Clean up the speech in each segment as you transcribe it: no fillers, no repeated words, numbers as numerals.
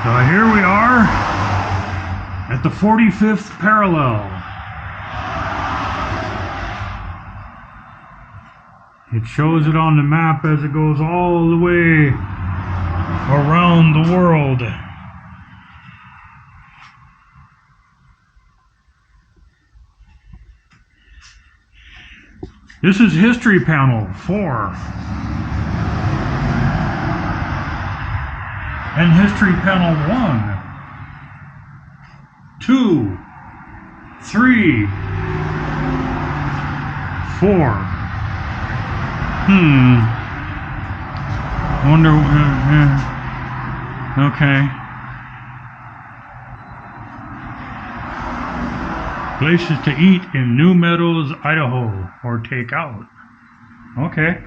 So here we are at the 45th parallel. It shows it on the map as it goes all the way around the world. This is History Panel 4. And History Panel 1, 2, 3, 4. Wonder, okay. Places to eat in New Meadows, Idaho, or take out. Okay.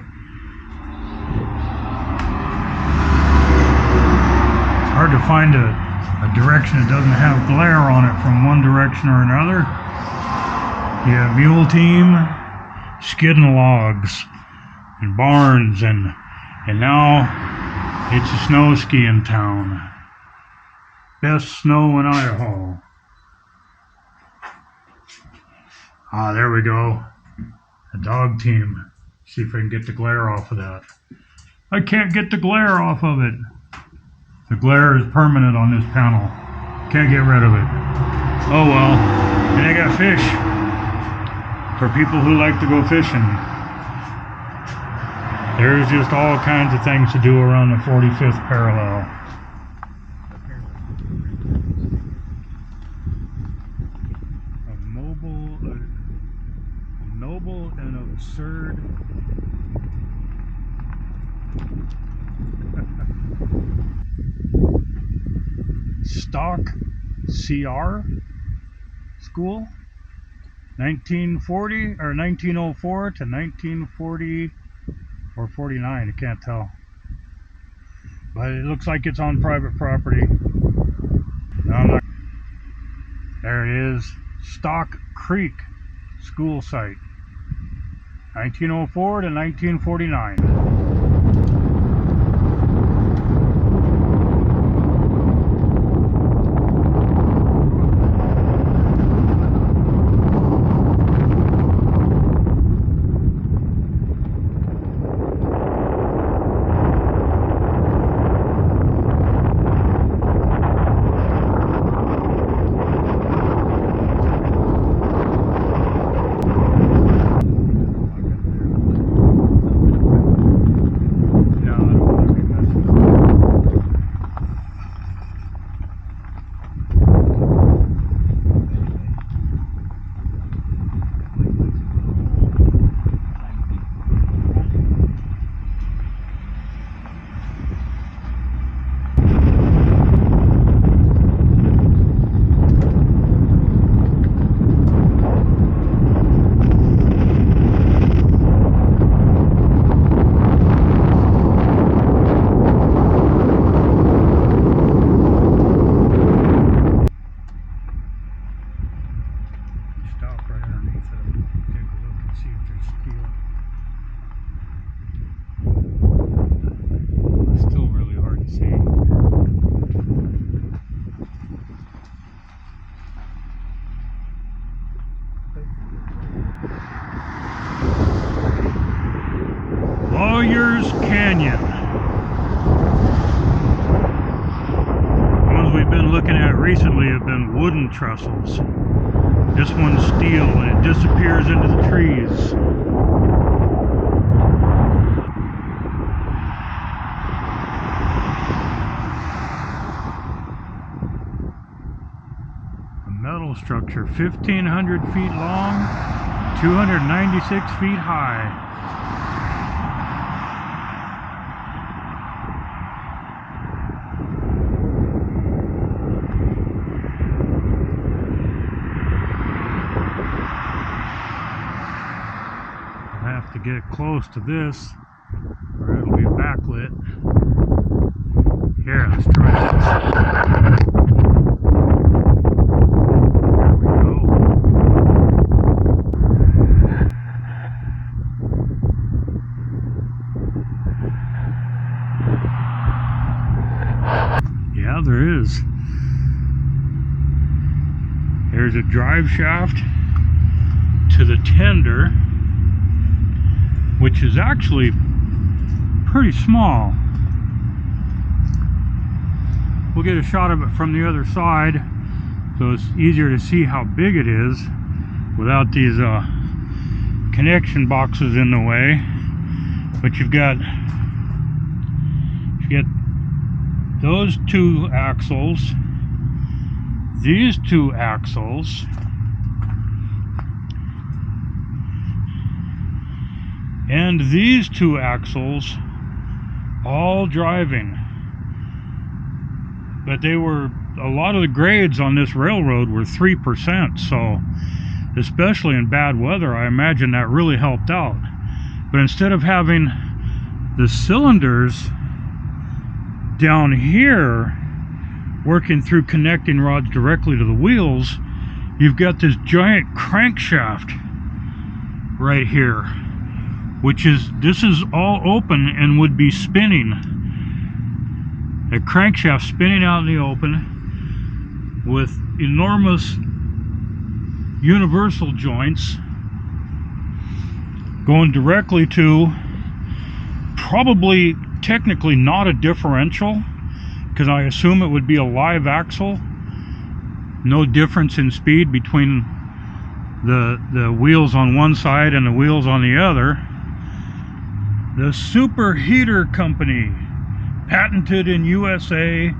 It's hard to find a direction that doesn't have glare on it from one direction or another. You have mule team, skidding logs, and barns, and now it's a snow skiing town. Best snow in Idaho. Ah, there we go. A dog team. See if I can get the glare off of that. I can't get the glare off of it. The glare is permanent on this panel. Can't get rid of it. Oh well. And I got fish. For people who like to go fishing. There's just all kinds of things to do around the 45th parallel. A noble and absurd stock CR school, 1940 or 1904 to 1940 or 49, I can't tell, but it looks like it's on private property. There it is, Stock Creek school site, 1904 to 1949. Lawyer's Canyon. The ones we've been looking at recently have been wooden trestles. This one's steel and it disappears into the trees. A metal structure, 1,500 feet long, 296 feet high. To get close to this, or it'll be backlit. Here, let's try this. There we go. Yeah, Yeah, there is. There's a drive shaft to the tender, which is actually pretty small. We'll get a shot of it from the other side so it's easier to see how big it is without these connection boxes in the way. But you've got those two axles, these two axles, and these two axles all driving. But they were, a lot of the grades on this railroad were 3%, so especially in bad weather, I imagine that really helped out. But instead of having the cylinders down here working through connecting rods directly to the wheels, you've got this giant crankshaft right here, which is, this is all open and would be spinning. A crankshaft spinning out in the open with enormous universal joints going directly to, probably technically not a differential, because I assume it would be a live axle. No difference in speed between the wheels on one side and the wheels on the other. The Superheater Company, patented in USA.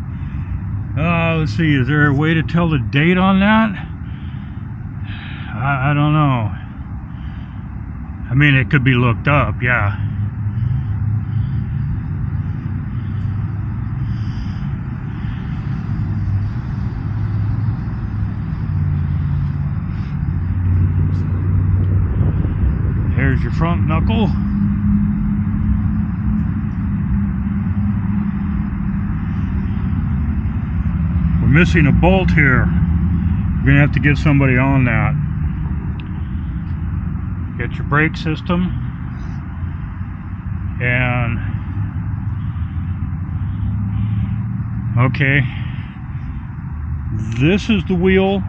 Let's see, is there a way to tell the date on that? I don't know. I mean, it could be looked up, yeah. There's your front knuckle. We're missing a bolt here. We're gonna have to get somebody on that. Get your brake system, and okay, this is the wheel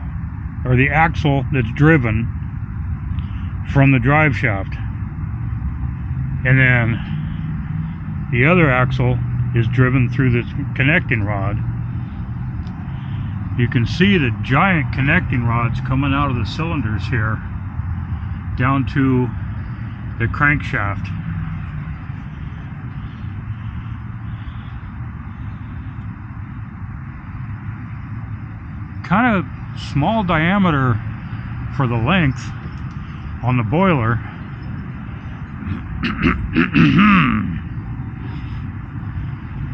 or the axle that's driven from the drive shaft, and then the other axle is driven through this connecting rod. You can see the giant connecting rods coming out of the cylinders here down to the crankshaft. Kind of small diameter for the length on the boiler.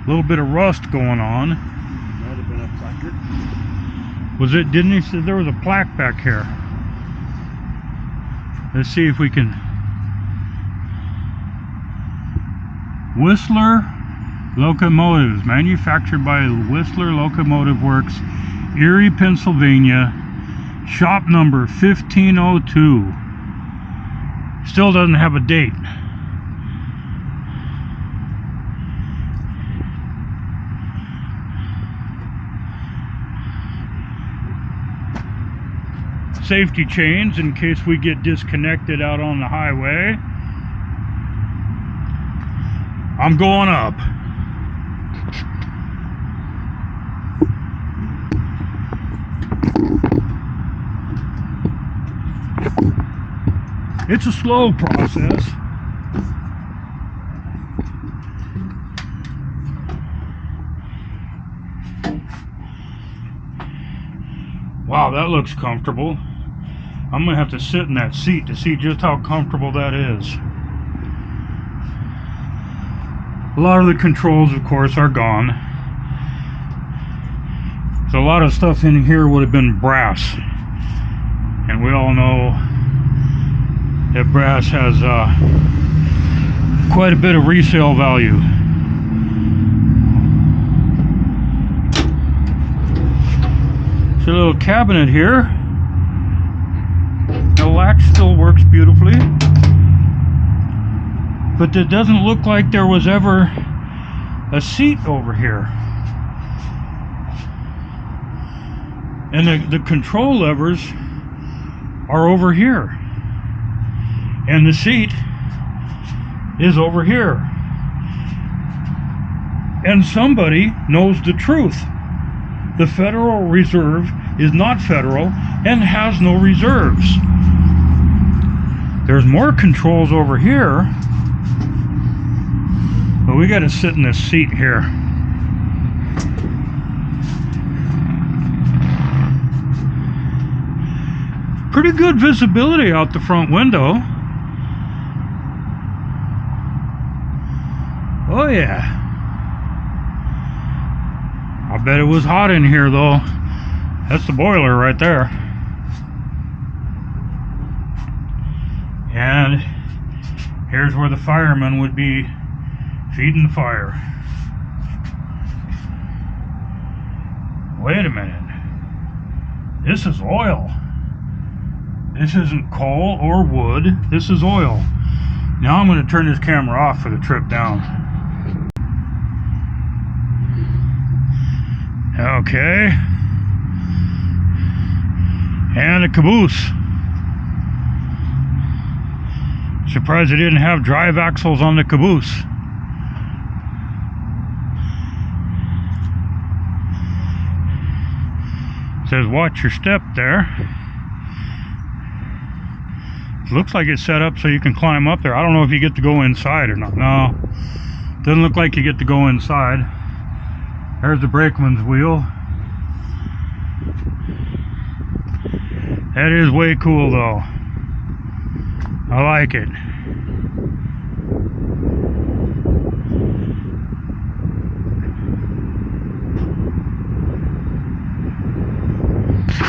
A little bit of rust going on. Might have been a placard. Was it, didn't he say there was a plaque back here? Let's see if we can. Whistler Locomotives, manufactured by Whistler Locomotive Works, Erie, Pennsylvania, shop number 1502. Still doesn't have a date. Safety chains in case we get disconnected out on the highway. I'm going up. It's a slow process. Wow, that looks comfortable. I'm gonna have to sit in that seat to see just how comfortable that is. A lot of the controls, of course, are gone. So a lot of stuff in here would have been brass, and we all know that brass has quite a bit of resale value. It's a little cabinet here. The latch still works beautifully, but it doesn't look like there was ever a seat over here. And the control levers are over here. And the seat is over here. And somebody knows the truth. The Federal Reserve is not federal and has no reserves. There's more controls over here. But we got to sit in this seat here. Pretty good visibility out the front window. Oh yeah. I bet it was hot in here though. That's the boiler right there. And here's where the fireman would be feeding the fire. Wait a minute. This is oil. This isn't coal or wood. This is oil. Now I'm going to turn this camera off for the trip down. Okay. And a caboose. Surprised they didn't have drive axles on the caboose. It says watch your step there. It looks like it's set up so you can climb up there. I don't know if you get to go inside or not. No, doesn't look like you get to go inside. There's the brakeman's wheel. That is way cool though. I like it.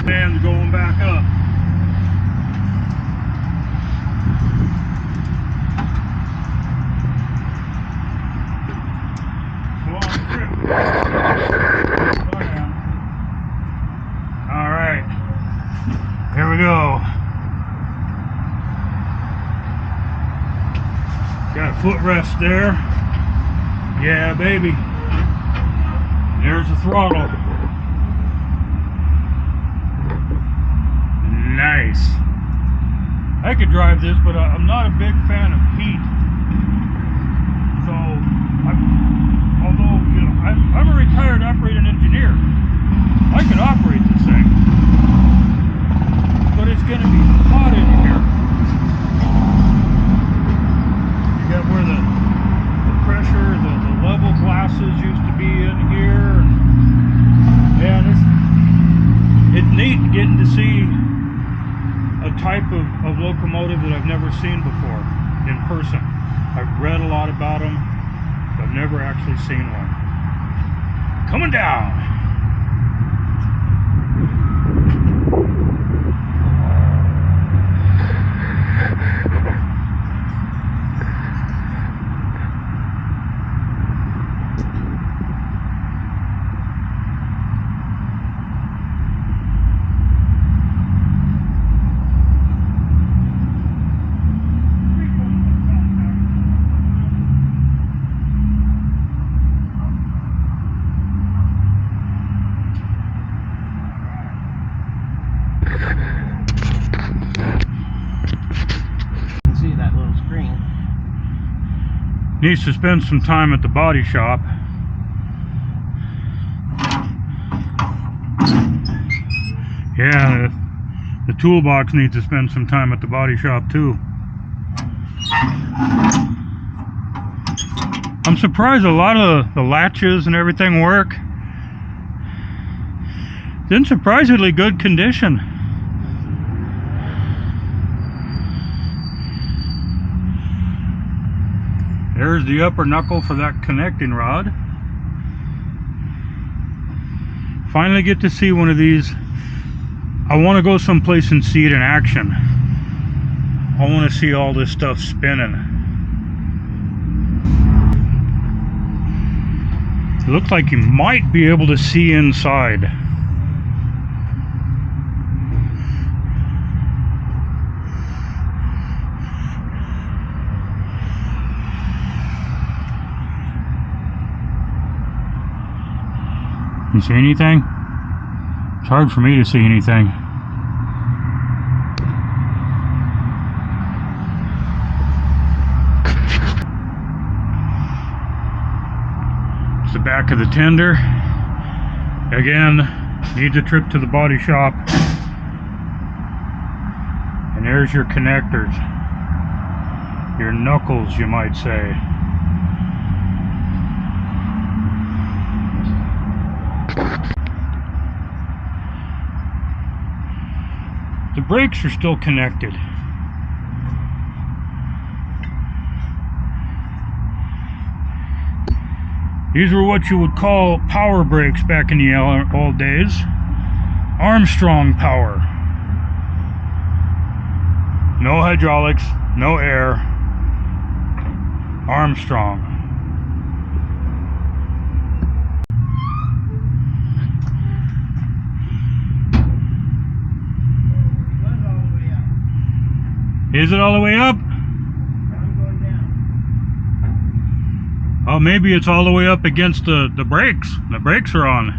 Man's going back up. Alright, here we go. Got a footrest there. Yeah, baby. There's the throttle. Nice. I could drive this, but I'm not a big fan of heat. So, although, you know, I'm a retired operating engineer. I could operate this thing. But it's going to be hot in here. You got where the pressure, the level glasses used to be in here. And it's neat getting to see a type of locomotive that I've never seen before in person. I've read a lot about them, but I've never actually seen one. Coming down. Needs to spend some time at the body shop. Yeah, the toolbox needs to spend some time at the body shop too. I'm surprised a lot of the latches and everything work. It's in surprisingly good condition. There's the upper knuckle for that connecting rod. Finally get to see one of these. I want to go someplace and see it in action. I want to see all this stuff spinning. It looks like you might be able to see inside. You see anything? It's hard for me to see anything. It's the back of the tender. Again, needs a trip to the body shop. And there's your connectors. Your knuckles, you might say. The brakes are still connected. These were what you would call power brakes back in the old days. Armstrong power. No hydraulics, no air. Armstrong. Is it all the way up? I'm going down. Oh, maybe it's all the way up against the brakes. The brakes are on.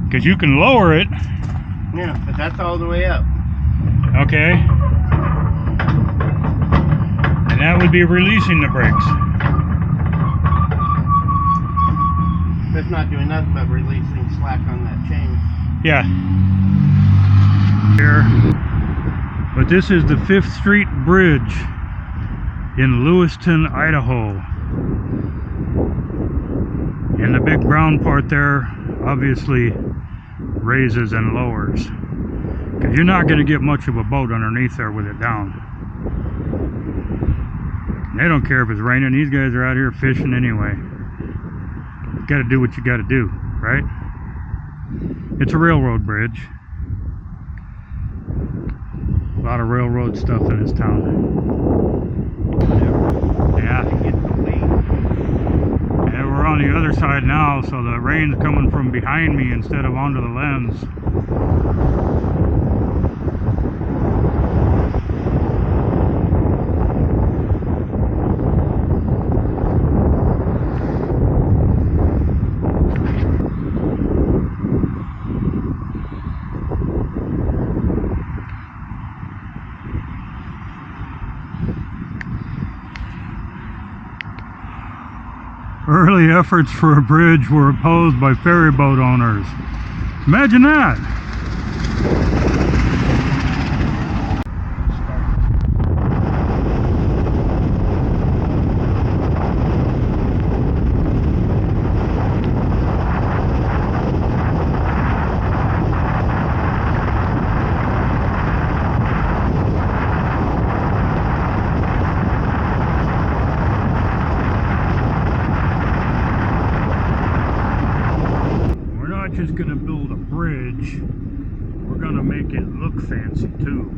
Because you can lower it. Yeah, but that's all the way up. Okay. And that would be releasing the brakes. That's not doing nothing but releasing slack on that chain. Yeah. Here. But this is the 5th Street Bridge in Lewiston, Idaho. And the big brown part there obviously raises and lowers. Because you're not going to get much of a boat underneath there with it down. They don't care if it's raining. These guys are out here fishing anyway. You got to do what you got to do, right? It's a railroad bridge. A lot of railroad stuff in this town. Yeah. And we're on the other side now, so the rain's coming from behind me instead of onto the lens. Early efforts for a bridge were opposed by ferry boat owners. Imagine that! Just gonna build a bridge, we're gonna make it look fancy too.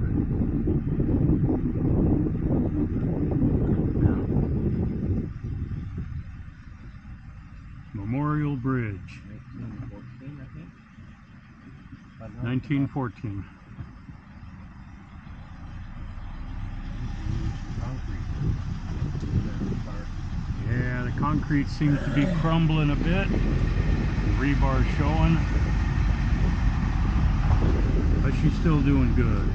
Memorial Bridge, 1914, I think. 1914. Yeah, the concrete seems to be crumbling a bit. The rebar's showing, but she's still doing good.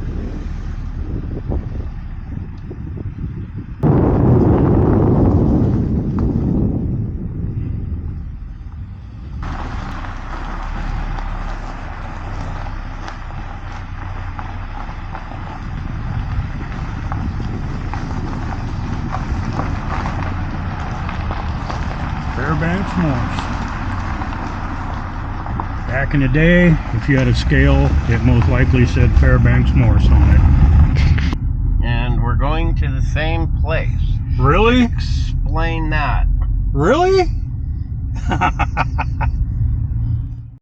Fairbanks Morse. Back in the day, if you had a scale, it most likely said Fairbanks Morse on it. And we're going to the same place. Really? Explain that. Really?